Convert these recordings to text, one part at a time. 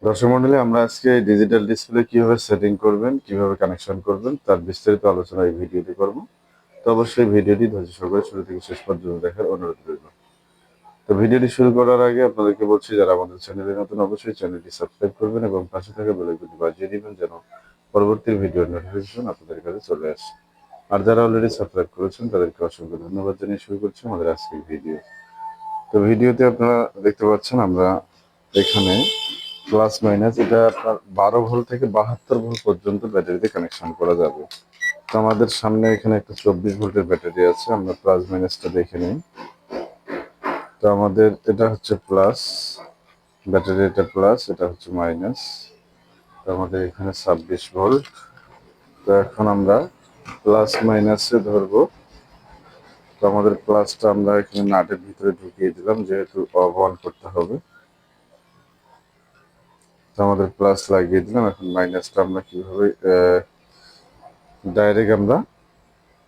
দর্শক মন্ডলী, আমরা আজকে ডিজিটাল ডিসপ্লে কিভাবে সেটিং করবেন, কিভাবে কানেকশন করবেন তার বিস্তারিত আলোচনা এই ভিডিওতে করব। তো অবশ্যই ভিডিওটি ধৈর্য সহকারে শুরু থেকে শেষ পর্যন্ত দেখার অনুরোধ রইল। তো ভিডিওটি শুরু করার আগে আপনাদেরকে বলছি, যারা আমাদের চ্যানেলে নতুন অবশ্যই চ্যানেলটি সাবস্ক্রাইব করবেন এবং পাশে থাকা বেল আইকনটি বাজিয়ে দিবেন যেন পরবর্তী ভিডিওর নোটিফিকেশন আপনাদের কাছে চলে আসে। আর যারা অলরেডি সাবস্ক্রাইব করেছেন তাদেরকে অসংখ্য ধন্যবাদ জানিয়ে শুরু করছি আমাদের আজকের ভিডিও। তো ভিডিওতে আপনারা দেখতে পাচ্ছেন আমরা এখানে প্লাস মাইনাস এটা আপনার 12 ভোল্ট থেকে 72 ভোল্ট পর্যন্ত ব্যাটারিতে কানেকশন করা যাবে। তো আমাদের সামনে এখানে একটা 24 ভোল্টের ব্যাটারি আছে, আমরা প্লাস মাইনাসটা দেখে নিই। তো আমাদের এটা হচ্ছে প্লাস ব্যাটারি, এটা প্লাস, এটা হচ্ছে মাইনাস। তো আমাদের এখানে 26 ভোল্ট। তো এখন আমরা প্লাস মাইনাসে ধরবো। তো আমাদের প্লাসটা আমরা এখানে নাটের ভিতরে ঢুকিয়ে দিলাম, যেহেতু অন করতে হবে। তো আমাদের প্লাস লাগিয়ে দিলাম। এখন মাইনাসটা আমরা কিভাবে ডাইরেক্ট আমরা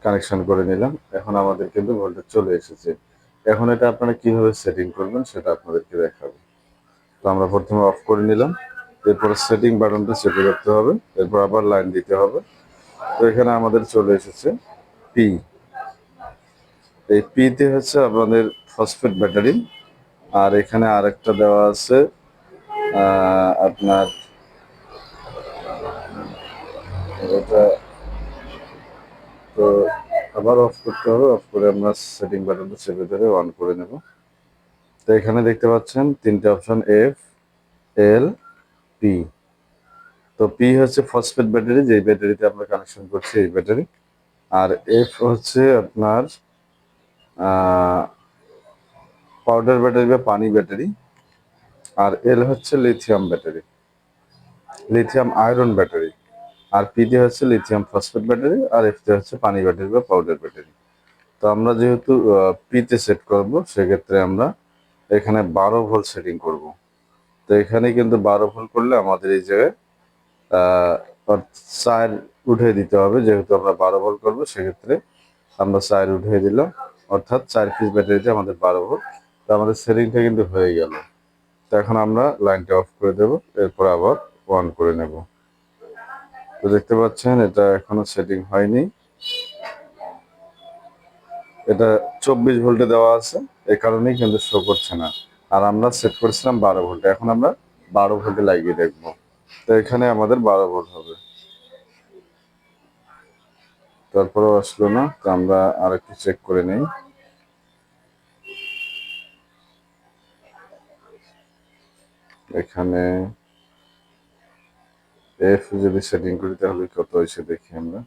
কানেকশন করে নিলাম। এখন আমাদের কিন্তু ভোল্টেজ চলে এসেছে। এখন এটা আপনারা কিভাবে সেটিং করবেন সেটা আপনাদেরকে দেখাবো। তো আমরা প্রথমে অফ করে নিলাম, এরপর সেটিং বাটনটা চেপে রাখতে হবে, এরপর আবার লাইন দিতে হবে। তো এখানে আমাদের চলে এসেছে পি। এই পিতে হচ্ছে আমাদের ফসফেট ব্যাটারি, আর এখানে আরেকটা দেওয়া আছে আপনার এটা। তো আবার অফ করতে হবে, অফ করে আমরা সেটিং বাটনটা চেপে ধরে অন করে নেব। তো এখানে দেখতে পাচ্ছেন তিনটে অপশন, এফ, এল, পি। তো পি হচ্ছে ফসফেট ব্যাটারি, যেই ব্যাটারিতে আমরা কানেকশন করছি এই ব্যাটারি। আর এফ হচ্ছে আপনার পাউডার ব্যাটারি বা পানি ব্যাটারি। আর এল হচ্ছে lithium battery, lithium iron battery. আর পিতে হচ্ছে লিথিয়াম ফসফেট ব্যাটারি, আর এফতে হচ্ছে পানি ব্যাটারি বা পাউডার ব্যাটারি। তো আমরা যেহেতু পিতে সেট করব, সেক্ষেত্রে আমরা এখানে 12 ভোল্ট সেটিং করব। তো এখানে কিন্তু 12 ভোল্ট করলে আমাদের এই জায়গায় 4 উঠিয়ে দিতে হবে, যেহেতু আমরা 12 ভোল্ট করবো। সেক্ষেত্রে আমরা 4 উঠিয়ে দিলাম, অর্থাৎ 4 পিস ব্যাটারিতে আমাদের 12 ভোল্ট। তো আমাদের সেটিংটা কিন্তু হয়ে গেল। তো এখন আমরা লাইনটা অফ করে দেব, এরপর আবার অন করে নেব। তো দেখতে পাচ্ছেন এটা এখনো সেটিং হয়নি, এটা 24 ভোল্টে দেওয়া আছে, এই কারণেই কিন্তু শো করছে না। আর আমরা সেট করেছিলাম 12 ভোল্টে, এখন আমরা 12 ভোল্টে লাগিয়ে দেখবো। তো এখানে আমাদের 12 ভোল্ট হবে, তারপরেও আসলো না। তো আমরা আরেকটু চেক করে নেই। এখানে এফ যদি সেটিং করি তাহলে কত হয়েছে দেখি আমরা।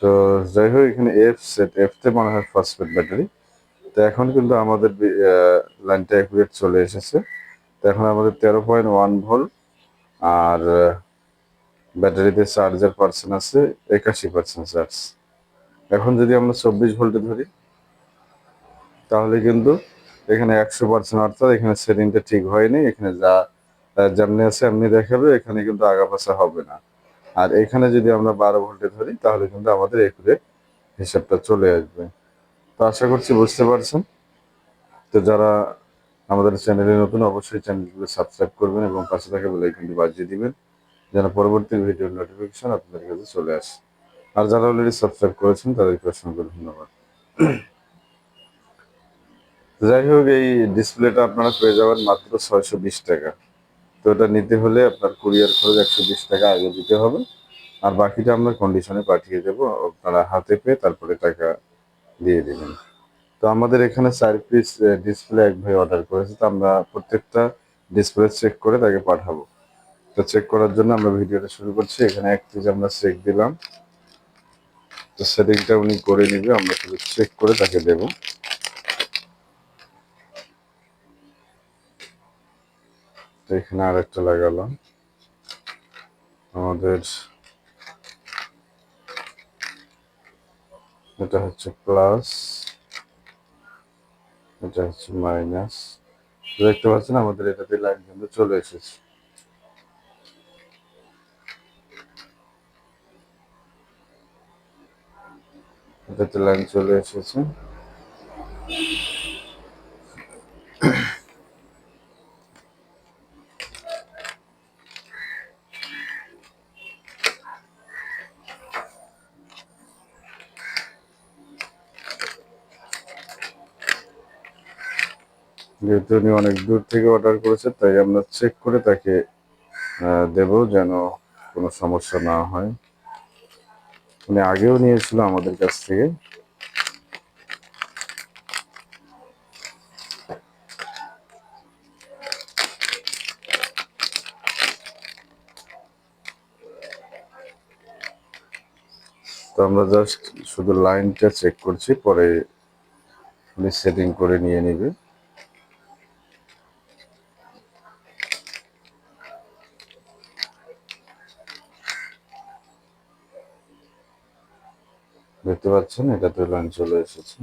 তো যাই হোক, এখানে এফ সেট, এফতে মনে হয় ফসফেট ব্যাটারি। তো এখন কিন্তু আমাদের লাইনটা অ্যাকুরেট চলে এসেছে। তো এখন আমাদের 13.1 ভোল্ট, আর ব্যাটারিতে চার্জের পার্সেন্ট আছে 81% চার্জ। এখন যদি আমরা 24 ভোল্টে ধরি তাহলে কিন্তু এখানে 100%, অর্থাৎ এখানে সেটিংটা ঠিক হয়নি। এখানে যা যেমনি আছে এমনি দেখাবে, এখানে কিন্তু আগাপাশা হবে না। আর এখানে যদি আমরা 12 ভোল্টে ধরি তাহলে কিন্তু আমাদের একুরেট হিসাবটা চলে আসবে। তো আশা করছি বুঝতে পারছেন। তো যারা আমাদের চ্যানেলে নতুন অবশ্যই চ্যানেলগুলো সাবস্ক্রাইব করবেন এবং পাশে থাকা বেল আইকনটি বাজিয়ে দিবেন যেন পরবর্তী ভিডিওর নোটিফিকেশন আপনাদের কাছে চলে আসে। আর যারা অলরেডি সাবস্ক্রাইব করেছেন তাদেরকে অসংখ্য ধন্যবাদ। যাই হোক, এই ডিসপ্লেটা আপনারা পেয়ে যাবেন মাত্র 620 টাকা। তো এটা নিতে হলে আপনার কুরিয়ার খরচ 120 টাকা আগে দিতে হবে, আর বাকিটা আমরা কন্ডিশনে পাঠিয়ে দেবো। আপনারা হাতে পেয়ে তারপরে টাকা দিয়ে দেবেন। তো আমাদের এখানে 4 পিস ডিসপ্লে এক ভাই অর্ডার করেছে, তো আমরা প্রত্যেকটা ডিসপ্লে চেক করে তাকে পাঠাবো। তো চেক করার জন্য আমরা ভিডিওটা শুরু করছি। এখানে 1 পিস আমরা চেক দিলাম, তো সেটিংটা উনি করে নিবে, আমরা শুধু চেক করে তাকে দেবো। তো এখানে আরেকটা লাগালাম। আমাদের এটা হচ্ছে প্লাস, এটা হচ্ছে মাইনাস। দেখতে পাচ্ছেন আমাদের এটাতে লাইন কিন্তু চলে এসেছে। এটাতে লাইন চলে এসেছে। যেহেতু উনি অনেক দূর থেকে অর্ডার করেছে, তাই আমরা চেক করে তাকে দেব, যেন কোনো সমস্যা না হয়। উনি আগেও নিয়েছিল আমাদের কাছ থেকে। তো আমরা জাস্ট শুধু লাইনটা চেক করছি, পরে উনি সেটিং করে নিয়ে নিবে। দেখতে পাচ্ছেন এটাতে লাইন চলে এসেছে।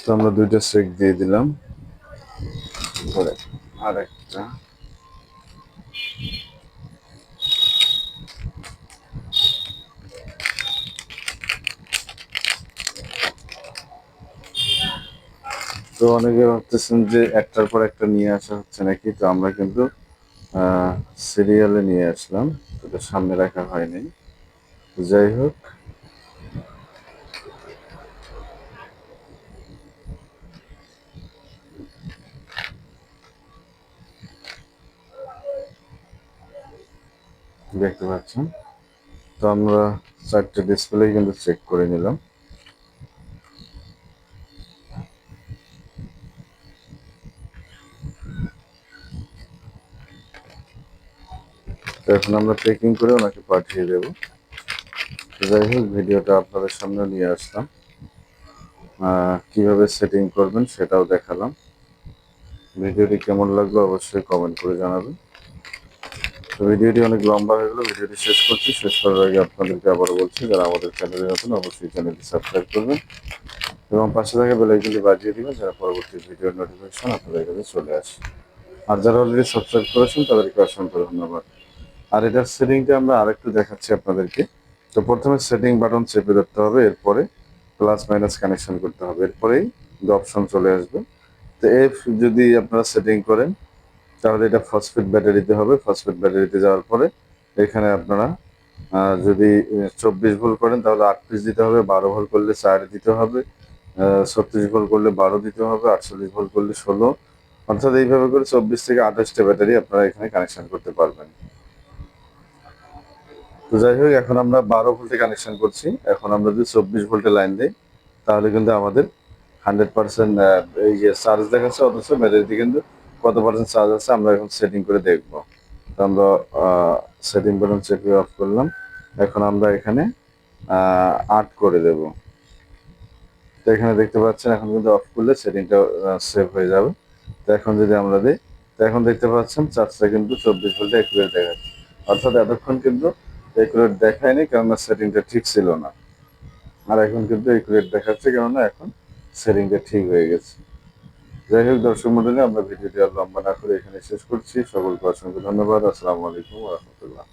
তো আমরা দুইটা চেক দিয়ে দিলাম, পরে আরেকটা। তো অনেকে ভাবতেছেন যে একটার পর একটা নিয়ে আসা হচ্ছে নাকি, তো আমরা কিন্তু সিরিয়ালে নিয়ে আসলাম, এটা সামনে রাখা হয়নি। যাই হোক, দেখতে পাচ্ছেন। তো আমরা চারটে ডিসপ্লে কিন্তু চেক করে নিলাম। তো এখন আমরা প্যাকিং করে ওনাকে পাঠিয়ে দেব। যাই হোক, ভিডিওটা আপনাদের সামনে নিয়ে আসলাম, কিভাবে সেটিং করবেন সেটাও দেখালাম। ভিডিওটি কেমন লাগলো অবশ্যই কমেন্ট করে জানাবেন। তো ভিডিওটি অনেক লম্বা হয়ে গেল, ভিডিওটি শেষ করছি। শেষ করার আগে আপনাদেরকে আবারও বলছি, যারা আমাদের চ্যানেলে নতুন অবশ্যই চ্যানেলটি সাবস্ক্রাইব করবেন এবং পাশে থাকা বেল আইকনটি বাজিয়ে দিবেন, যারা পরবর্তী ভিডিওর নোটিফিকেশন আপনাদের কাছে চলে আসে। আর যারা অলরেডি সাবস্ক্রাইব করেছেন তাদেরকে অসংখ্য ধন্যবাদ। আর এটার সেটিংটা আমরা আরেকটু দেখাচ্ছি আপনাদেরকে। তো প্রথমে সেটিং বাটন চেপে ধরতে হবে, এরপরে প্লাস মাইনাস কানেকশন করতে হবে, এরপরেই অপশন চলে আসবে। তো এফ যদি আপনারা সেটিং করেন তাহলে এটা ফসফেট ব্যাটারিতে হবে। ফসফেট ব্যাটারিতে যাওয়ার পরে এখানে আপনারা যদি 24 ভোল্ট করেন তাহলে 8 পিস দিতে হবে, 12 ভোল্ট করলে 4 দিতে হবে, 36 ভোল্ট করলে 12 দিতে হবে, 48 ভোল্ট করলে 16, অর্থাৎ এইভাবে করে 24 থেকে 28টা ব্যাটারি আপনারা এখানে কানেকশন করতে পারবেন। তো যাই হোক, এখন আমরা 12 ভোল্টে কানেকশন করছি। এখন আমরা যদি 24 ভোল্টে লাইন দিই তাহলে কিন্তু আমাদের 100% এই যে চার্জ দেখাচ্ছে, অথচ ব্যাটারিতে কিন্তু কত পার্সেন্ট চার্জ আছে আমরা এখন সেটিং করে দেখব। তো আমরা সেটিং বাটন চেপে অফ করলাম। এখন আমরা এখানে 8 করে দেব। তো এখানে দেখতে পাচ্ছেন এখন কিন্তু অফ করলে সেটিংটা সেভ হয়ে যাবে। তো এখন যদি আমরা দিই, তো এখন দেখতে পাচ্ছেন চার্জটা কিন্তু 24 ভোল্টে একুরেট দেখাচ্ছে, অর্থাৎ এতক্ষণ কিন্তু একুরেট দেখায়নি, কেননা সেটিংটা ঠিক ছিল না। আর এখন কিন্তু একুরেট দেখাচ্ছে, কেননা এখন সেটিংটা ঠিক হয়ে গেছে। যাই হোক দর্শক মন্ডলী, আমরা ভিডিওটি আর লম্বা না করে এখানে শেষ করছি। সকলকে অসংখ্য ধন্যবাদ। আসসালামু আলাইকুম ওয়া রাহমাতুল্লাহ।